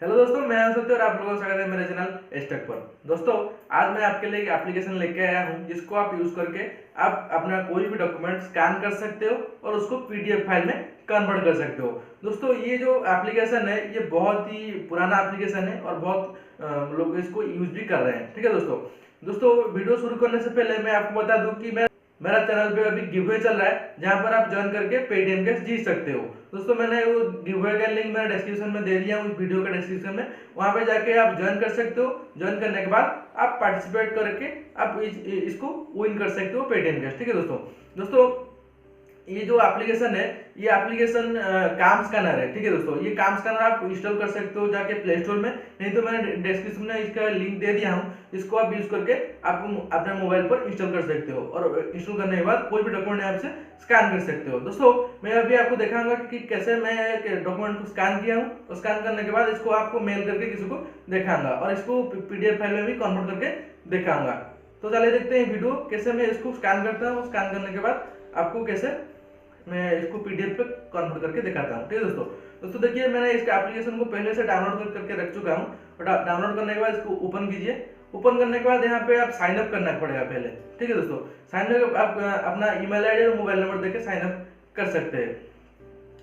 Hello दोस्तों, मैं हूं सत्य और आप लोगों का स्वागत है मेरे चैनल एस्टेक पर। दोस्तों, आज मैं आपके लिए एक एप्लीकेशन लेके आया हूं जिसको आप यूज करके आप अपना कोई भी डॉक्यूमेंट स्कैन कर सकते हो और उसको पीडीएफ फाइल में कन्वर्ट कर सकते हो। दोस्तों, ये जो एप्लीकेशन है ये बहुत ही पुराना एप्लीकेशन है और बहुत लोग इसको यूज भी कर रहे हैं। ठीक है दोस्तों, वीडियो शुरू करने से पहले मैं आपको बता दूं कि मेरा चैनल पे अभी गिववे चल रहा है जहां पर आप ज्वाइन करके पेटीएम कैश जीत सकते हो। दोस्तों, मैंने वो गिववे का लिंक मेरे डिस्क्रिप्शन में दे दिया हूं, इस वीडियो का डिस्क्रिप्शन में। वहां पे जाके आप ज्वाइन कर सकते हो। ज्वाइन करने के बाद आप पार्टिसिपेट करके आप इसको विन कर सकते हो पेटीएम कैश। ठीक है दोस्तों, ये जो एप्लीकेशन है ये एप्लीकेशन काम स्कैनर है। ठीक है दोस्तों, ये काम स्कैनर आप इंस्टॉल कर सकते हो जाके प्ले स्टोर में, नहीं तो मैंने डिस्क्रिप्शन में इसका लिंक दे दिया हूँ। इसको आप यूज करके आप अपने मोबाइल पर इंस्टॉल कर सकते हो और इंस्टॉल करने के बाद कोई भी डॉक्यूमेंट यहाँ से स्कैन कर सकते हो। दोस्तों, मैं अभी आपको दिखाऊंगा कि कैसे मैं एक डॉक्यूमेंट को स्कैन किया हूँ और स्कैन करने के बाद इसको आपको मेल करके किसी को दिखाऊंगा और इसको पीडीएफ फाइल में भी कन्वर्ट करके दिखाऊंगा। तो चलिए देखते हैं वीडियो कैसे मैं इसको स्कैन करता हूँ। स्कैन करने के बाद आपको कैसे मैं इसको पीडीएफ पे कन्वर्ट करके दिखाता हूँ। ठीक है दोस्तों, देखिए मैंने इसका एप्लीकेशन को पहले से डाउनलोड करके रख चुका हूँ और डाउनलोड करने के बाद इसको ओपन कीजिए। ओपन करने के बाद यहाँ पे आप साइन अप करना पड़ेगा पहले। ठीक है दोस्तों, साइन अप आप अपना ईमेल आईडी और मोबाइल नंबर देके साइन अप कर सकते हैं।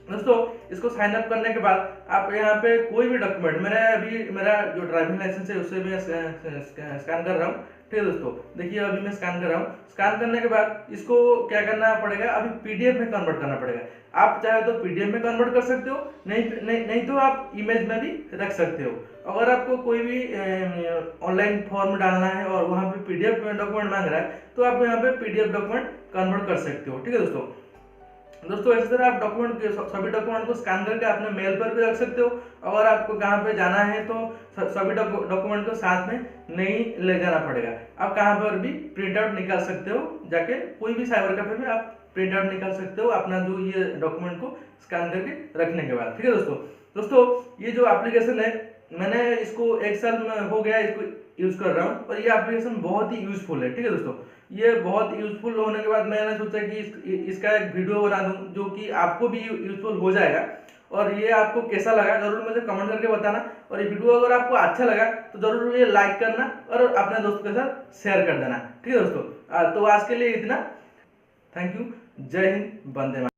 दोस्तों, इसको साइन अप करने के बाद आप यहाँ पे कोई भी डॉक्यूमेंट, मेरा जो ड्राइविंग लाइसेंस है उससे मैं स्कैन कर रहा हूँ। ठीक है दोस्तों, देखिए अभी मैं स्कैन कर रहा हूँ। स्कैन करने के बाद इसको क्या करना पड़ेगा, अभी पीडीएफ में कन्वर्ट करना पड़ेगा। आप चाहे तो पीडीएफ में कन्वर्ट कर सकते हो, नहीं तो आप इमेज में भी रख सकते हो। अगर आपको कोई भी ऑनलाइन फॉर्म डालना है और वहाँ पे पीडीएफ डॉक्यूमेंट मांग रहा है तो आप यहाँ पे पीडीएफ डॉक्यूमेंट कन्वर्ट कर सकते हो। ठीक है दोस्तों, इसी तरह आप डॉक्यूमेंट के सभी डॉक्यूमेंट को स्कैन करके अपने मेल पर भी रख सकते हो। अगर आपको कहाँ पे जाना है तो सभी डॉक्यूमेंट को साथ में नहीं ले जाना पड़ेगा। आप कहाँ पर भी प्रिंट आउट निकाल सकते हो, जाके कोई भी साइबर कैफे में आप प्रिंट आउट निकाल सकते हो अपना जो ये डॉक्यूमेंट को स्कैन करके रखने के बाद। ठीक है दोस्तों, ये जो एप्लीकेशन है मैंने इसको 1 साल में हो गया इसको यूज कर रहा हूँ और ये एप्लीकेशन बहुत ही यूजफुल है। ठीक है दोस्तों, ये बहुत यूजफुल होने के बाद मैंने सोचा कि इसका एक वीडियो बना दूं जो कि आपको भी यूजफुल हो जाएगा। और ये आपको कैसा लगा जरूर मुझे कमेंट करके बताना। और ये वीडियो अगर आपको अच्छा लगा तो जरूर ये लाइक करना और अपने दोस्तों के साथ शेयर कर देना। ठीक है दोस्तों, तो आज के लिए इतना। Thank you. जय हिंद, वंदे मातरम।